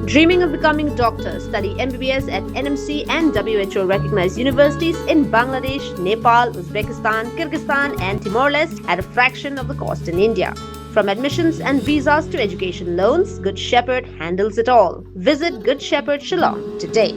Dreaming of becoming a doctor? Study MBBS at NMC and WHO recognized universities in Bangladesh, Nepal, Uzbekistan, Kyrgyzstan, and Timor-Leste at a fraction of the cost in India. From admissions and visas to education loans, Good Shepherd handles it all. Visit Good Shepherd Shillong today.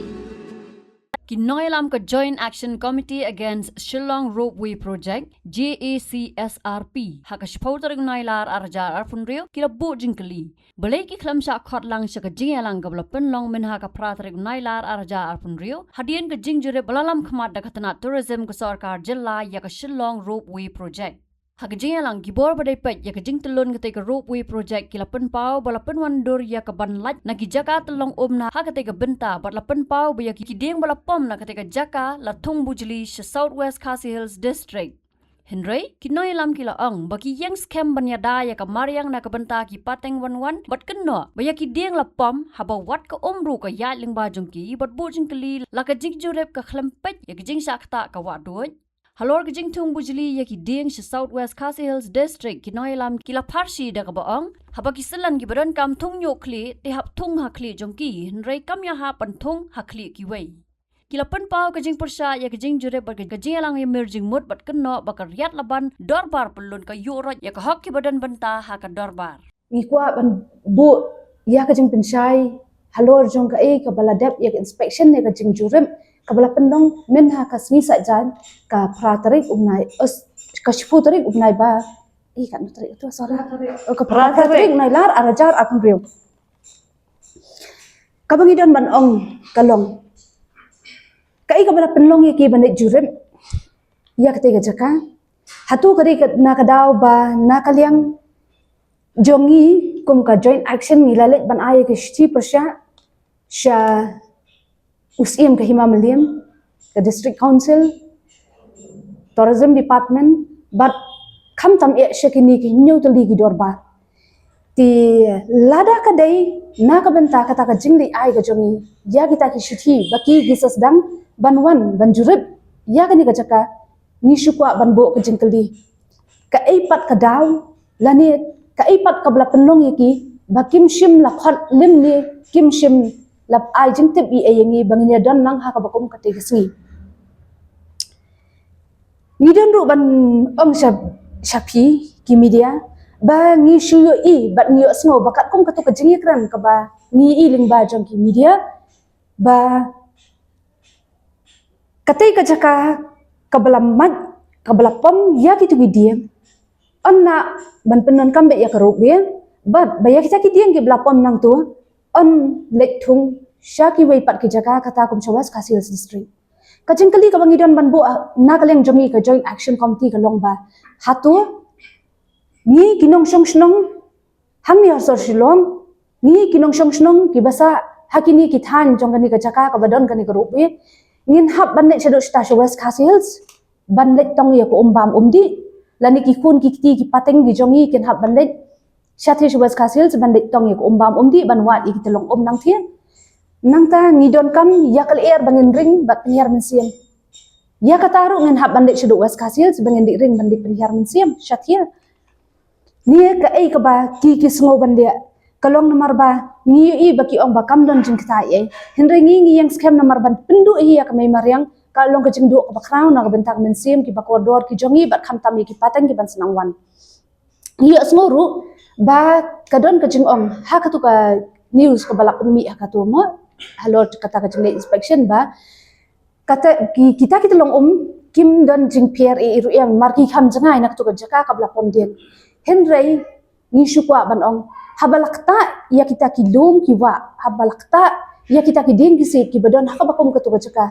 Kinoilam ka Joint Action Committee Against Shillong Ropeway Project JACSRP hakashpautar gnailar arjar arfunrio kilabu jinkali balai ki khlamsha khotlang shaka jingalang gablapen long minha ka pratar gnailar arjar arfunrio hadian ka jingjure balalam khmat dakatna tourism ka sarkar jilla ya ka Shillong Ropeway Project Hagajingalang gibor badai pet ya kajing telun ketika ropeway project kilapen pau balapen wandur ya ke banlat na kijaka telong omna ha ketika benta balapen pau baya kideng balapom na ketika jaka latung bujli Southwest Khasi Hills District. Henry kinoi lam kila ang bagi yang scam banyada ya ke mariang na ke benta ki pateng wan bat keno baya kideng lapom haba wat ke omru ke ya ling ba jongki bat bu jingkeli la ka jing jurep ka klempet ya kajing sakta ka wadoi Halor kajing tung bujli ya ki ding shi Southwest Khasi Hills District kinoi lam kila parsi da ka baong haba kiselan ki badan kam tung yo kli te hap tung ha kli jongki nrei kam ya ha pan tung ha kli ki wei kila pan pau kajing persya ya kajing jure bar kajing alang emerging mut bat keno bakar riat laban dorbar pelun ka yorot ya ka hok ki badan benta ha ka dorbar ikwa ban bu ya kajing pensai halor jong ka ka baladap ya inspection ne kajing jurem kabala pendong menha kasni sajan ka pratarik umnai ka shputarik umnai ba kan tarik itu sora ka pratarik umnai lar arajar apun riu kabangidon ban ong kalong kai kabala pendong ye ki banit jurem ya kete jaka hatu kari na kadaw ba na kaliang jongi kum ka joint action ngilalet ban ay ke 60% sha USIM ke Himamaliam, ke District Council, Tourism Department, but kam tam shakini ki nyu to ligi dorba. Ti lada ka dai na ka benta kata ka jingli ai ga jongi ya kita ki shuthi baki gisas dang banwan banjurib ya ka ni ka jaka ni shukwa banbo ka jingkali ka eipat ka daw lani ka eipat ka bla penong yaki bakim shim la khat lim ni kim shim lap ai jing tip i ayengi banginya don nang ha ka bakum ka tegsi ni don ru ban ong shapi ki media ba ngi shuyo i bat ngi sngo bakat kum ka to ka jingi kran ka ba ngi i ling ba jong ki media ba katai ka jaka ka balam mat ka balapom ya ki tu diem onna ban penon kambe ya ka ro be ba ya kita ki diem ki balapom nang tu on lektung syaki wei pat ki jaka kata kum Southwest Khasi Hills District kajing kali ka bangidon banbu na kaleng jongi ka Joint Action Committee ka longba hatu ni kinong song hang ni asor shilong ni kinong song ki basa hakini ki than jongani ka jaka ka badon kani ka rupi ngin hab ban ne chado Southwest Khasi Hills ban le tong ya ko umbam umdi lani ki kun ki ti ki pateng gi jongi kin hab ban le Shathi Southwest Khasi Hills ban dik tong yek umbam umdi ban wat ik telong nang thia nang ta ngidon kam yakal air bangin ring bat penyiar mensiam ya kataru ngen hab ban dik Southwest Khasi Hills bangin dik ring ban dik penyiar mensiam Shathia ni ka ka ba ki sngo ban dia kalong nomor ba ni i baki ong ba kam don jing kta ye henre ngi yang scam nomor ban pendu hi ya kamai mariang kalong ka jing du ka crown na ka bentak mensiam ki ba koridor ki jongi bat kham tam ki patang ki ban senang wan ni asmoru ba kadon ka jing ong ha ka tu ka news ka balap mi ha ka tu mo halor kata ka jing inspection ba kata kita long kim don jing pier e iru yang marki kham jangai nak tu ka jaka ka balap pom dien henrei ni shukwa ban ong habalakta ya kita ki lum ki wa habalakta ya kita ki ding ki se ki badon ha ka bakom ka tu ka jaka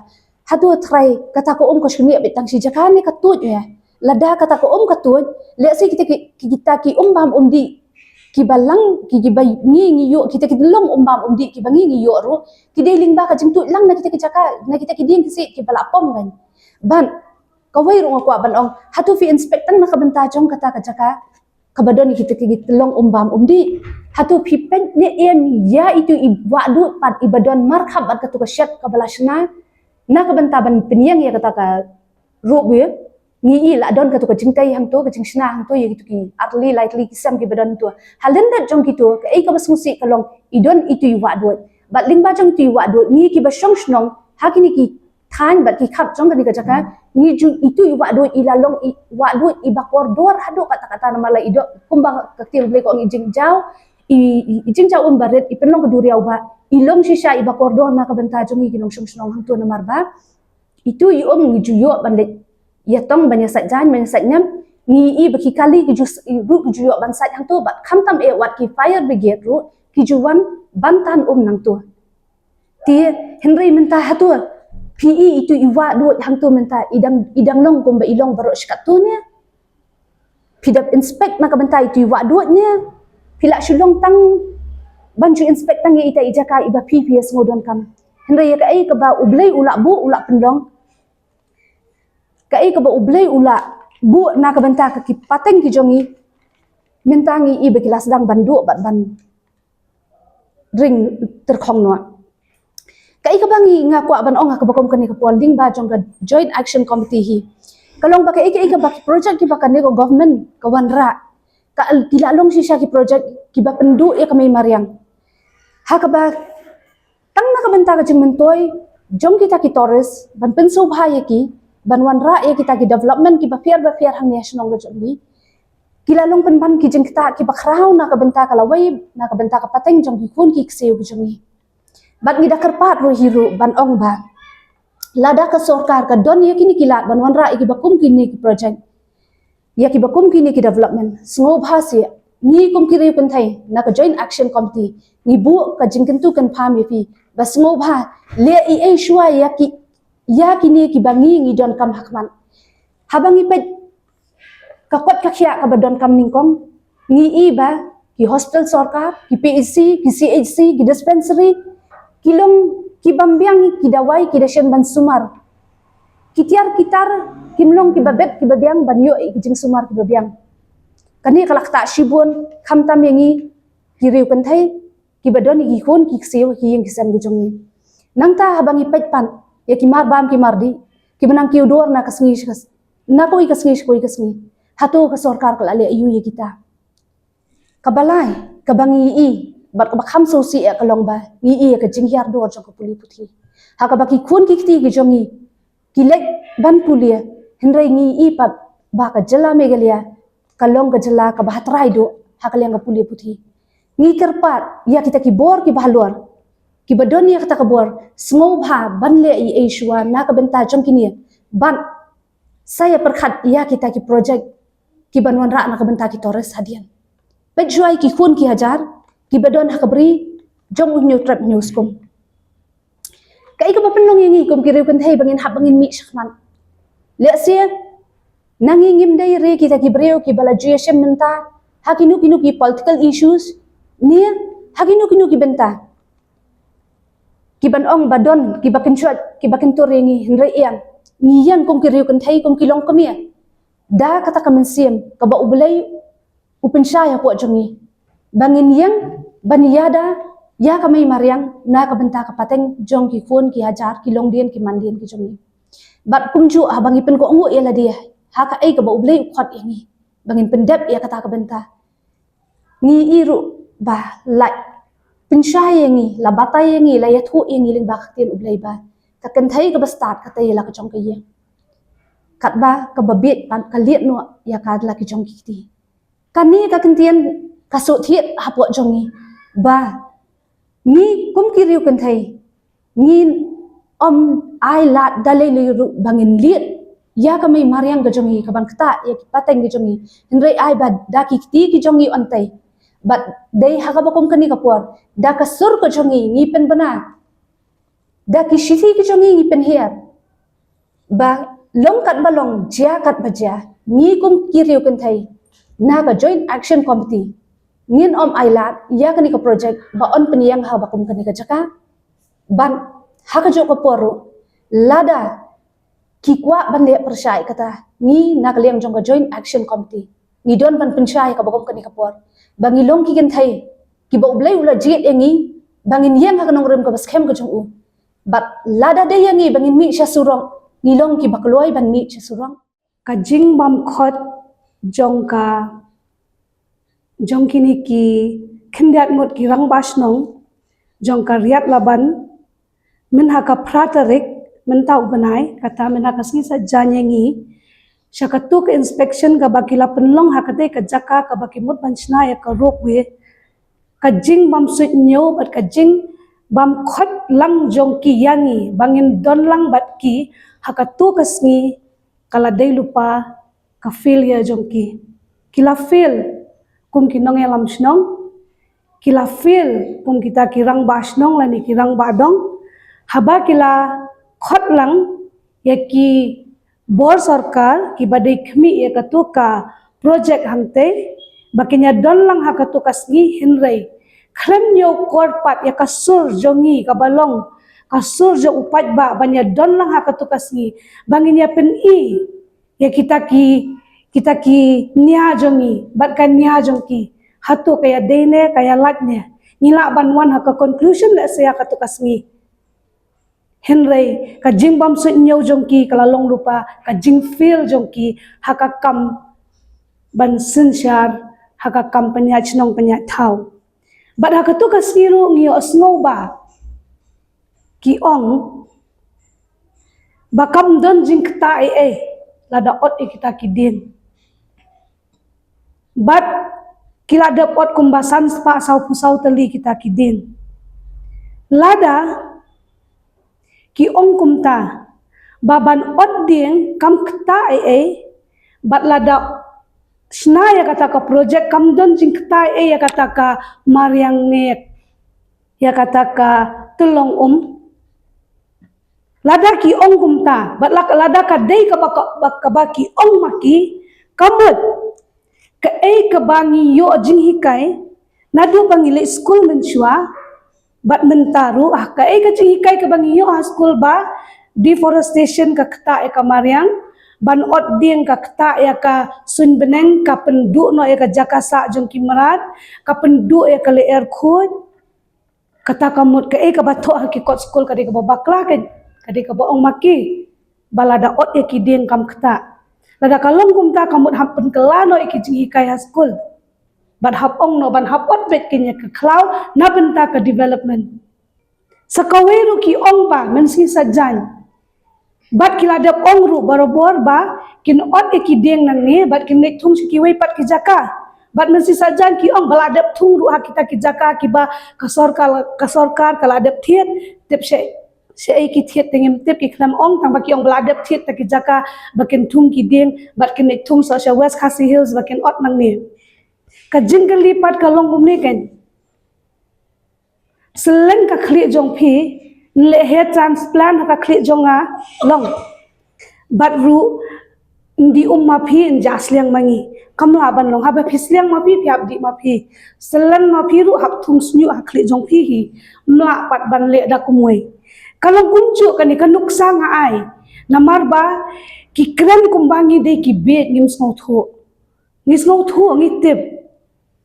hatu try kata ko ka shuni betang si jaka ni ka tu nya lada kata ko ka tu le se kita ki bam umdi ki balang ki bay ngi yo kita ki long umbam umdi ki bangi yo ro ki deling ba ka jing tu lang na kita ki jaka na kita ki ding ki balapom kan ban ka wai ro ko ban ong hatu fi inspectang na ka benta jong kata ka jaka ka badon kita ki long umbam umdi hatu fi pen ne em ya itu i wadu pat ibadon marhab at ka tu ka shat ka balashna na ka benta ban penyang ya kata ka ro be ngi la don ka to ka jingtai hang to ka jingshna hang to ye gitu ki atli likely kisam ki badan to halenda jong ki to ka ei ka basmusi kalong idon itu wa do bat ling ba jong ti wa do ni ki ba shong shnong ha ki ni ki than bat ki khap jong kani ka jaka ni ju itu i wa do i la long i wa do i ba kor dor hado kata-kata nama la ido kumba ka til ble ko ngi jing jaw i jing jaw baret i penlong keduriau ba i long shisha i ba kor dor na ka benta jong ki long shong shnong hang tu na mar ba itu i ngi ju yo ban le ya tong banyak jan banyak nyam ni i baki kali ki ju ru ki ju yo ban sat hang tu bat kham tam e wat ki fire brigade ru ki ju wan bantan nang tu ti Henry minta hatu PE itu iwa do hang tu minta idang long komba ilong baro shkat tu nya pidap inspect na ka benta itu iwa do nya pila shulong tang banju inspect tang ita ijaka iba PPS ngodon kam Henry ya kai ka ba ublei ula bu ula pendong kai ka ba ublei ula bu na ka benta ka ki pateng ki jongi mintangi i bekilas dang bandu bat ban ring terkhong no kai ka bangi nga kwa ban ong ka bakom kani ka poling ba jong ka joint action committee hi kalong ba kai ka ba project ki ba kan ko government ka wanra ka tilalong sisya ki project ki ba pendu ya ka may mariang ha ka ba tang na ka benta ka jing mentoy jong kita ki torres ban penso bhaya ki ban wanra ya kita ki development ki ba fair hang national ga jong kilalong penpan ki jing kita ki bakrau na ka benta ka lawai na ka benta ka pateng jong ki kun ki kseu ki jong ni bat ni dakar pat ro hiru ban ong ba lada ka sarkar ka don ya kini kilat ban wanra ki bakum kini ki project ya ki bakum kini ki development sngo bhasi ni kum ki riu kan thai na ka joint action committee ni bu ka jing kan tu kan pham fi ba sngo bha le e shwa ya kini ki bangi ngi don kam hakman habangi pet kakot kakya ka badon kam ningkong ngi iba ki hospital sarkar ki PHC ki CHC ki dispensary kilong ki bambiang ki dawai ki dashen ban sumar kitiar kitar kimlong ki babet ki babiang banyo ki jing sumar ki babiang kani kalak ta shibun khamtam yangi ki riu kan thai ki badon ki khon ki kseu ki yang kisam gi jongi nangta habangi pet pan ya ki mar bam ki mardi ki benang ki udor na kasngi na koi kasngi hatu ka sarkar ka ale ayu ye kita kabalai kabangi i bat ka kham so si e kalong ba ni i ka jinghyar do jong ka puli puthi ha ka baki khun ki ti ki jongi ki lek ban pulia henrai ngi i pat ba ka jala megalia kalong ka jala ka bahatrai do ha ka leng ka puli puthi ngi kerpat ya kita ki bor ki bahlor ki badon ya kata ka bor sngo bha ban le i shwa na ka benta jong kini ban saya perkhat ya kita ki project ki banwan ra na ka benta ki torres hadian pejuai ki khun ki hajar ki badon ha kabri jong unyo trap news kum kai ka bapenlong yangi kum ki riu kan thai bangin hab bangin mi shkhman le sia nangi ngim dai re kita ki breu ki bala gsm menta hakinu ki political issues nia hakinu ki benta ki ban ong badon ki bakin chuat ki bakin torengi henre yang ngiyan kum ki riu kan thai kum ki long kamia da kata kamensiam ka ba ublai upen saya po jongi bangin yang baniyada ya kamay mariang na ka benta ka pateng jong ki phone ki hajar ki long dien ki mandien ki jongi bat kumju abangi pen ko ngu ela dia ha ka ai ka ba ublai khot yangi bangin pendep ya kata ka benta ngi iru ba lai pensai yangi la batai yangi la yathu yangi ling ba khatien ublai ba ka kan thai ka ba start ka tai la ka jong ka ye kat ba ka babit pan ka liet no ya ka la ki jong ki ti kani ka kentien ka so thiet hapo jongi ba ni kum ki riu kan thai ni ai la dalai lu bangin liet ya ka mai mariang ga jongi ka ban kta ya ki pateng ga jongi henrei ai ba da ki ti ki jongi ontai but dei ha ka ba kum kani ka por da ka sur ka jongi ni pen bana da ki shithi ki jongi ni pen her ba long kat balong jia kat baja ni kum ki riu kan thai na ka joint action committee ngin ailat ya kani ka project ba on peniang ha ba kum kani ka jaka ban ha ka jo ka poru lada ki kwa ban le persai kata ni na ka leng jong ka joint action committee ni don ban pensai ka ba kum kani ka por bangi long ki gen thai ki ba ublai ula jiet engi bangin yang ha ka nong rem ka bas khem ka jong u bat lada de yangi bangin mi sha surong ni long ki bakloi ban mi sha surong ka jing bam khot jong kini ki khendiat ngot ki rang bas nong jong karyat laban min haka pratarik min tau benai kata min haka sngi sa janyengi syakatu ke inspection ka bakila penlong hakate ka jaka ka bakimut banchna ya ka rokwe ka jing bam suit nyo bat ka jing bam khot lang jong ki yangi bangin don lang bat ki hakatu ka sngi kala dei lupa ka failure jong ki kila fail kum kinong elam snong kila fail kum kita kirang basnong lani kirang badong haba kila khot lang ya ki bor sarkar ki badai khmi ya katuka project hangte bakinya don lang ha katuka sngi hinrei khlem nyo korpat ya kasur jongi kabalong kasur jo upat ba banya don lang ha katuka sngi banginya pen I ya kita ki nia jongi bat kan nia jongki hatu kaya dene kaya latne nila banwan ha ka conclusion la saya katuka sngi Henry ka jing bam su nyau jongki kala long lupa ka jing feel jongki haka kam ban sinsyar haka kam penya chnong penya thau bad haka tu ka siru ngio asngau ba ki ong bakam don jing kta lada ot kita kidin bad kila da pot kumbasan spa sau pusau teli kita kidin lada ki ong kumta baban ot ding kam kta bat lada sna ya kata ka project kam don jing kta ya kata ka mariang nek ya kata ka tulong lada ki ong kumta bat lada ka dei ka baki ong maki kamut ka ka bangi yo jing hikai nadu pangile school menchua bat mentaru ka ka jing hikai ka bangi yo school ba deforestation ka kta ka mariang ban ot ding ka kta ya ka sun beneng ka pendu no ya ka jakasa jong kimarat ka pendu ya ka leer khud kata kamut ka ka bato ha ki kot school ka de ka bakla ka de ka boong maki balada ot ya ki ding kam kta lada kalong kumta kamut hampun kelano iki jing hikai ha school ban hapong no ban hapot bet kinya ka klau na benta ka development sakaweru ki ong ba mensi sajan bat kila dap ong ru barobor ba kin ot ki deng nang ni bat kin nek thung ki wei pat ki jaka bat mensi sajan ki ong bala dap thung ru ha kita ki jaka ki ba ka sarkar kala dap thiet tip se ki thiet tengem tip ki khlam ong tang ba ki ong bala dap thiet ta ki jaka bakin thung ki deng bat kin nek thung so west khasi hills bakin ot nang ni ka jinggal lipat ka long gumni kan selen ka khli jong phi le hair transplant ka khli jonga long bat ru ndi umma phi jasliang mangi kamla ban long ha ba phisliang ma phi pyap di ma phi selen ma phi ru hap thung snyu ha khli jong phi hi mla pat ban le da kumoi kalong kuncu kan ka nuksa nga ai namar ba ki kren kumbangi de ki bet ngim sngo thu ngi tip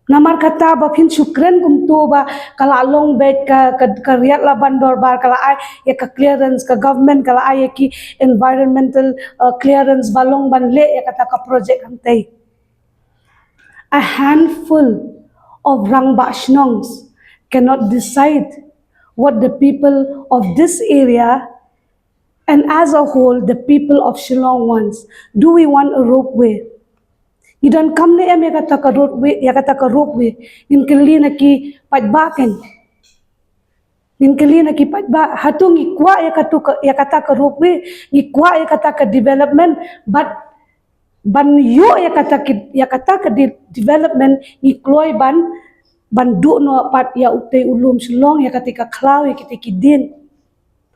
namar kata ba phin shukran kumtu ba kala long bet ka riat la bandor bar kala ai ya ka clearance ka government kala ai ki environmental clearance balong ban le ya kata ka project hamtai a handful of rangba shnongs cannot decide what the people of this area and as a whole the people of Shillong wants. Do we want a ropeway? You don't come le ya kata ka roadway ya kata ka ropeway nin kali na ki padbaken nin kali na ki padba hatung ikwa ya kata ka ropeway ikwa ya kata ka development but ban yo ya kata ka development ikloy ban du no pat ya utay ulum Shillong ya kata ka klaw ya kata ki din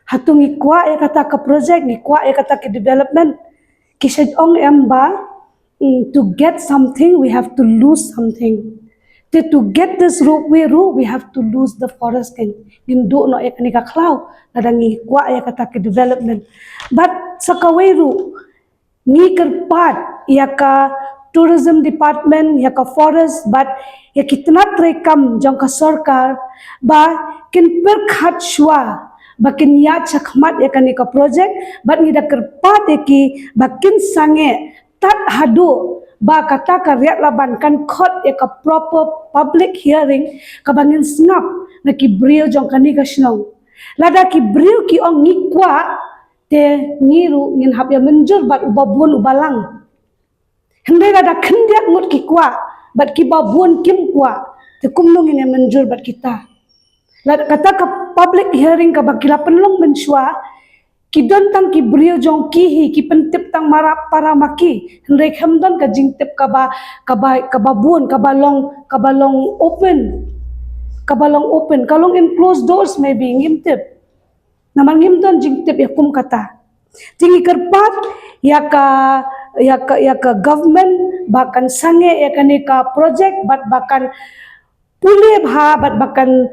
hatung ikwa ya kata ka project ikwa ya kata ka development kisad ong emba to get something, we have to lose something. To get this ropeway we have to lose the forest. Hindu no eka klau, nadangi kwa ya kata ke development. But sa kaweru, ni kerpat ya ka tourism department ya ka forest, but ya kitna trekam jang ka sarkar, ba kin perkhat shwa. Bakin ya chakmat ya ka project, but ni da kerpat ki bakin sange tat hadu ba kata ka riat laban kan khot ka proper public hearing ka bangin snap na ki brio jong kani ka shnong lada ki brio ki ong ngi kwa te ngiru ngin hap ya menjur bat ubabun ubalang hende lada khendiak ngut ki kwa bat ki babun kim kwa te kumnung ngin menjur bat kita lada kata ka public hearing ka bakila penlong mensua ki don tang ki brio jong ki hi ki pentip tang marap para maki hende khamdon ka jingtip ka ba bun ka balong open kalong in closed doors maybe ngimtip naman ngimdon jingtip ya kum kata tingi kerpat ya ka government bahkan sange ya ka project bahkan pulih bat bahkan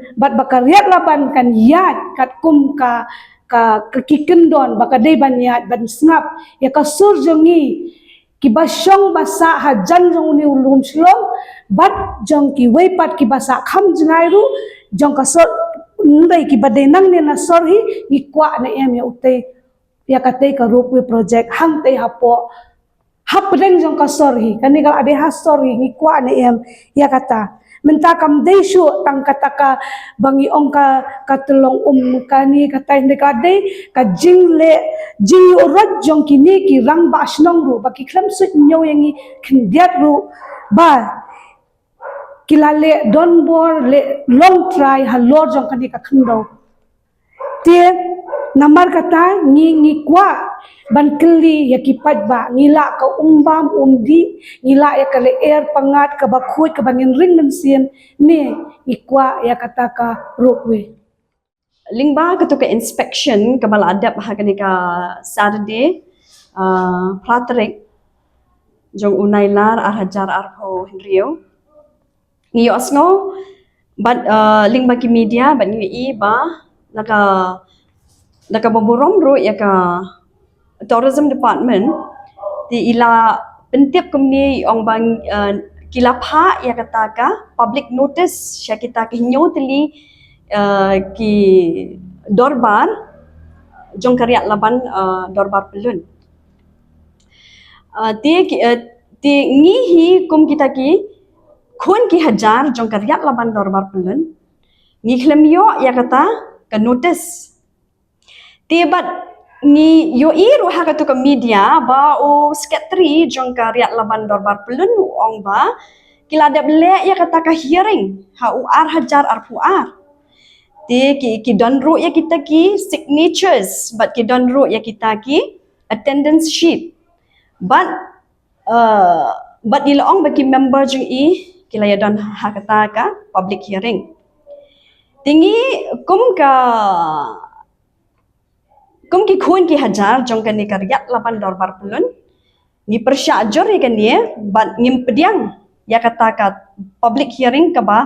riat laban kan yat kat kum ka kikendon baka day banyat ban snap ya ka surjongi ki basyong basa hajan jong ni ulum slong bat jong ki weipat ki basa kham jnairu jong ka sor ndai ki badai nang ne na sorhi ni kwa na em ya utei ya ka tei ka rupwe project hang tei hapo hapreng jong ka sorhi kani kal ade ha sorhi ni kwa na em ya kata menta kam dei shu tang kata ka bangi ong ka telong kani kata inde ka dei ka jingle rot jong kini ki rang ba snong ru ba ki khlam sut nyo yangi khindiat ru ba kilale don bor le long try ha lor jong kani ka khndo te namar kata ngi kwa ban keli ya kipat ba ngila ka umbam umdi ngila ya kale air pangat ka bakhut ka bangin ring mensien ne ikwa ya kata ka rokwe lingba ka to ka inspection ka bala adap ha kani ka Saturday Patrick jong unailar hajar arho Henrio ngiyo asno but lingba ki media but ngi ba naka boborom ro ya ka tourism department di ila pentip kumni ong bang kila pha ya kata ka public notice sya kita ki nyotli ki dorbar jong karya laban dorbar pelun ti ngi hi kum kita ki khun ki hajar jong karya laban dorbar pelun ngi khlemyo ya kata ka notice tibat ni yo iru ha ka media ba o sekretari jong karya laban dorbar pelun ong ba kila ada le ya kata ka hearing ha u ar hajar ar puar ti ki donro ya kita ki signatures but ki donro ya kita ki attendance sheet but ila ong ba ki member jong kila ya don ha kata ka public hearing tingi kum ki khun ki hajar jong kani karya laban dorbar pelun ni persyajur ya kani bat ngim pediang ya kata ka public hearing ka ba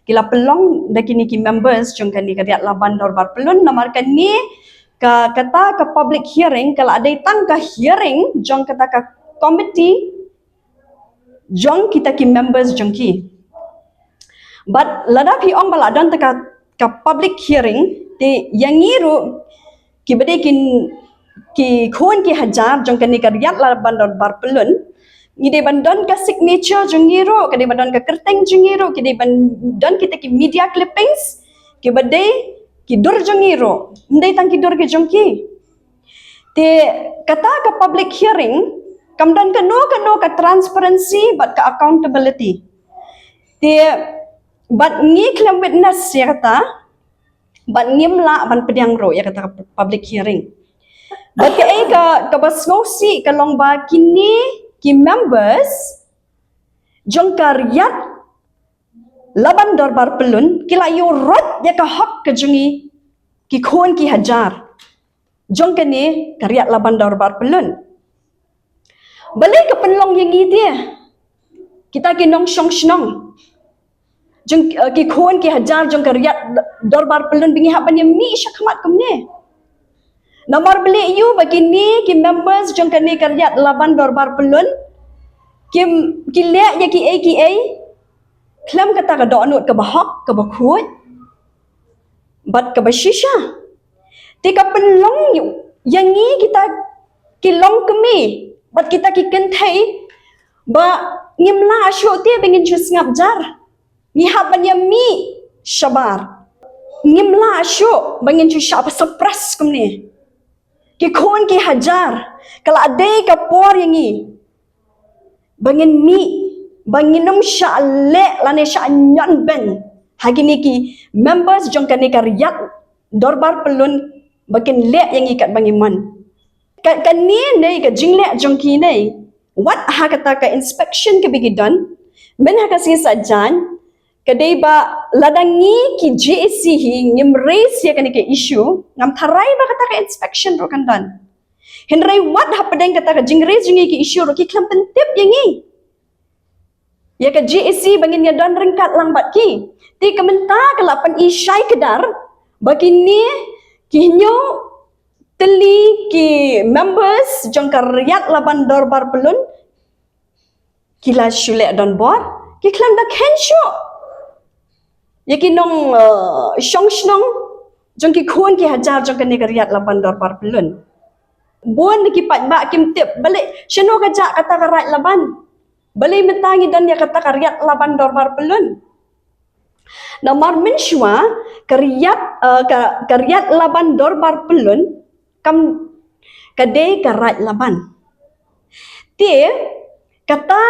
kila pelong dakini ki members jong kani karya laban dorbar pelun namar kani ka kata ka public hearing kala ada tang ka hearing jong kata ka committee jong kita ki members jong ki but lada pi ong bala don ka public hearing te yang ngiru ki bade ki khon ki hajar jong kani karya laban dorbar pelun ni de bandon ka signature jong ngiro ka de bandon ka kerteng jong ngiro ki de bandon kita ki media clippings ki bade ki dur jong ngiro ndai tang ki dur ki jong ki te kata ka public hearing kamdan ka no ka transparency but ka accountability te but ngi claim witness ya kata but ngimla ban pediang ro ya kata public hearing but ka basnosi kalong ba kini ki members jong karyat laban dorbar pelun kila yo rot ya ka hak ka jungi ki khon ki hajar jong kani karyat laban dorbar pelun balik ke penlong yang dia kita ki nong shong shnong jong ki khon ki hajar jong karyat dorbar pelun bingi hak ban mi syakmat kumne nomor beli you begini ki members jong kani karyat laban dorbar pelun ki le ya ki AKA klam kata ka donut ka bahak ka bakhut bat ka bashisha tika penlong yang ni kita ki long kemi bat kita ki kentai ba ngimla asyo te bengin chus ngap jar ni hak ban mi shabar ngimla syuk bangin cu syak suppress kum ni. Ki khon ki hajar. Kalau ada ke por yang ni. Bangin mi banginum syak le lane syak nyon ben. Hagi ni ki members jong kan ni karyat dorbar pelun bakin le yang ikat bangiman. Kan ni nei ka jingle jong ki nei. What ha kata ka inspection ke bigidan. Men ha kasi sajan kadai ba ladangi ki JSC hi ngim raise ya kan ke issue ngam tharai ba kata ka inspection ro kan dan. Henry what ha pedeng kata ka jing raise jingi ki issue ro ki klam pentip yang ni. Ya ka JSC bangin ya dan ringkat langbat ki. Ti kementa kelapan isyai kedar bagi ni ki nyo teli ki members jong karyat laban dorbar pelun kila syulek don bor ki klam da kensyo yaki nong syong snong jong ki khon ki hajar jong kan karyat laban dorbar pelun bon ki pat ba kim tip balik syano kajak kata karat laban balik mentangi dan ya kata karyat laban dorbar pelun namar mensyua karyat laban dorbar pelun kam kadai karat laban ti kata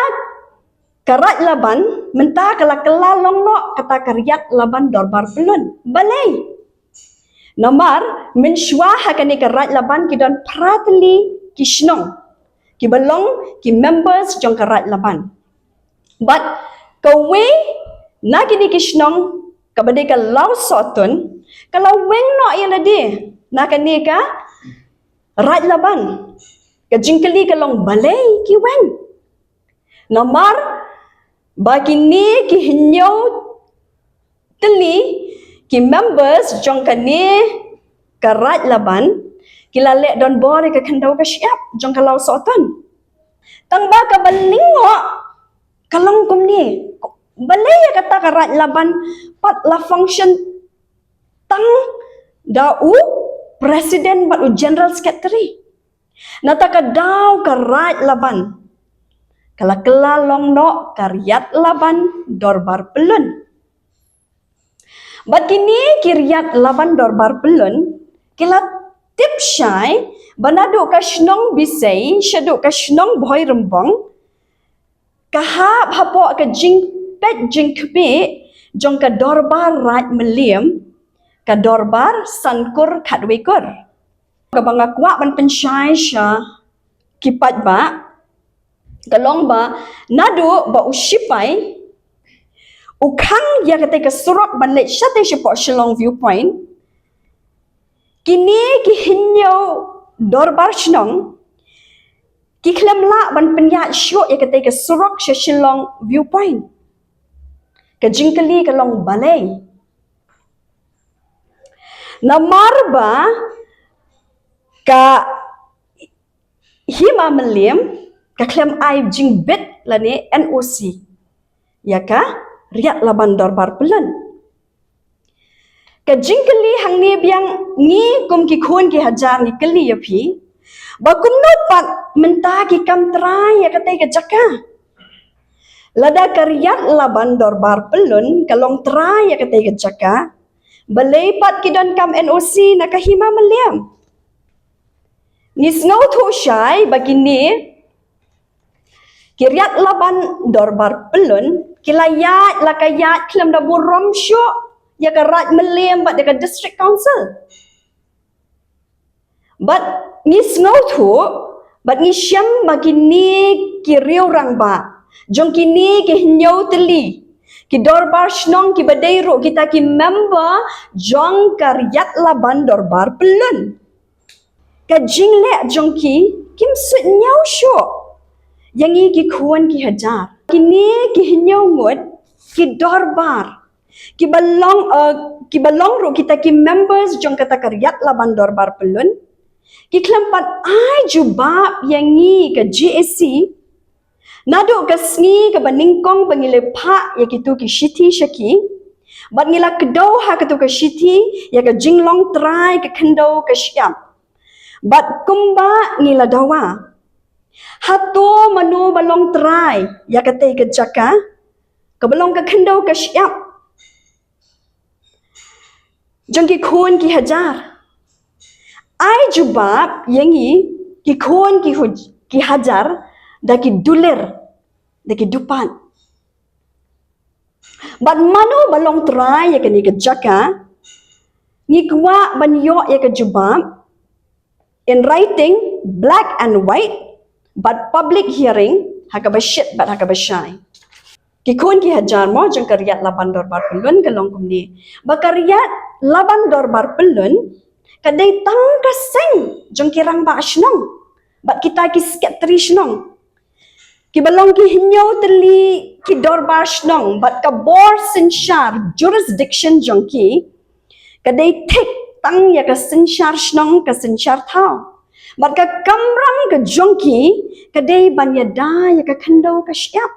karat laban mentah kala kelalong no kata karyat laban dorbar pelun balai nomor mensyua hakani karat laban kidon pratli kisnong ki belong ki members jong karat laban but kawe nagini kisnong kabade ka law sotun kalau weng no yang ladi nakani ka rat laban ka jingkeli kalong balai ki weng nomor bagi ni ki hinyo teli ki members jong kani karat laban kila lek don bore ka khandau ka siap jong kalau soton tang ba ka balingo kalong kum ni balai ya kata karat laban pat la function tang dau presiden bat general secretary nata ka dau karat laban kala kelalong no karyat laban dorbar pelun. Bat kini kiryat laban dorbar pelun kila tip syai banado ka snong bisai syado ka snong boy rembong kahap hapo ka jing pet jing kbe jong ka dorbar rat meliam ka dorbar sankur khatwekur ka banga kwa ban pensyai sya kipat ba kalong ba nado ba usipai ukang ya kata ke surok banlet syate syipo Shillong viewpoint kini ki hinyo dorbar snong ki klam la ban penyat syok ya kata ke surok Shillong viewpoint ke jingkeli kalong balai namar ba ka hima melim kaklem ai jing bet lane NOC ya ka riak laban dorbar pelun ka jingkeli hang ni biang ni kum ki khon ki hajar ni keli ya phi ba kum no pat menta ki kam trai ya kate ka jaka lada karyat laban dorbar pelun kalong trai ya kate ka jaka balai pat ki don kam NOC na kahima meliam ni snau tho syai bagi ni kiryat laban dorbar pelun kilayat lakayat klam da burom syok ya karat melem bat dekat district council but ni snau thu but ni syam bagi ni kiriu rang ba jong kini ki nyau teli ki dorbar snong ki badai ro kita ki member jong karyat laban dorbar pelun ka jingle jong ki kim sut nyau syok yang ini ki kuan ki hajar kini ki hinyau ngut ki dorbar ki balong ro kita ki members jong kata karyat laban dorbar pelun ki klampat ai jubab yang ni ke JSC nado ke sni ke baningkong bangile pha ya kitu ki shiti shaki bat ngila kedau ha kitu ke shiti ya ke jinglong trai ke khendau ke syam bat kumba ngila dawa hato manu balong trai ya kate ke jaka ke balong ke khendau ke syap jong ki khun ki hajar. Ai jubab yangi ki khun ki hajar da ki duler da ki dupan. But manu balong try ya kani ke jaka ni kwa ban yo ya ke jubab in writing black and white but public hearing haka bashit but haka bashai. Ki khun ki hajar mo jong karyat laban dorbar pelun kalong kumni. Bakaryat laban dorbar pelun kadai tang kaseng jong kirang ba asnong. Bat kita ki sketri snong. Ki balong ki hinyo teli ki dorbar snong bat ka bor sinshar jurisdiction jong ki kadai tek tang ya ka sinshar snong ka sinshar thau. Bat ka kamram ka jong ki kadai banyada ya ka khandau ka syap.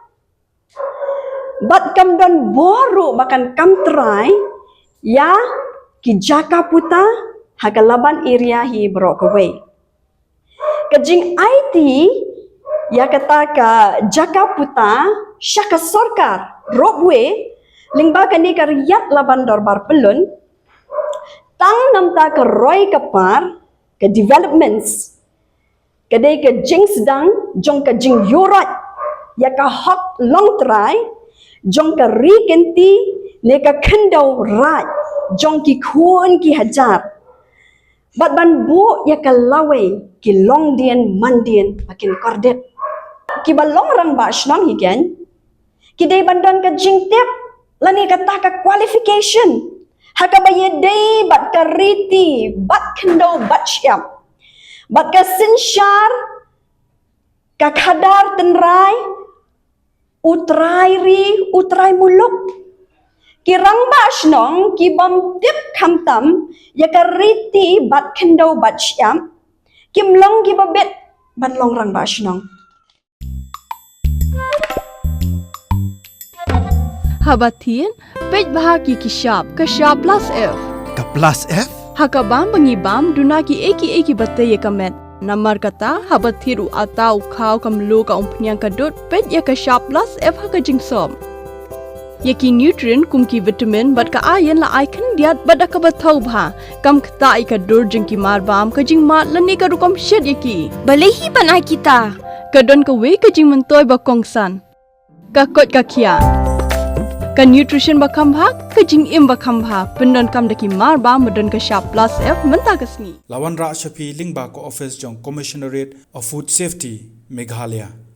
Bat kam don boru makan kam try ya ki jaka puta haka laban area hi bro kaway. Kajing IT ya kata ka jaka puta syaka sorkar robwe lingba kani karyat laban dorbar pelun tang namta ka roy kapar ka developments kadai ka jing sedang jong ka jing yurat ya ka hok long try jong ka rikenti ne ka khandau rat jong ki khun ki hajar bat ban bu ya ka lawe ki long dien mandien makin kordet ki balong rang ba snong higen ki dei bandan ka jing tep lani kata ka qualification haka baye dei bat ka riti bat khandau bat syam bat ka sinshar ka khadar tenrai utrai muluk kirang ba snong ki bom tip khamtam ya ka riti bat khandau bat syam kim long ki babet ban long rang ba snong. Habatin pej bahagi kishap kashap plus F Ka plus F? hakabam bangibam duna ki eki batte ye kamet namar kata habathiru atau khau kamlu ka umpnyang kadut pej ya kashap plus F haka jingsom yaki nutrient kum ki vitamin bat ka iron la icon diat bat ka bathau bha kam khta ai ka dur jing ki mar bam ka jing mat lani ka rukom shed yaki balehi banai kita ka don ka we ka jing mentoy ba kongsan ka kot ka khia ka nutrition ba khambha ka jing im ba khambha pendon kam daki mar ba modon ka sharp plus F menta kasni Lawan Ra Shafi Lingba ko office jong Commissionerate of Food Safety Meghalaya.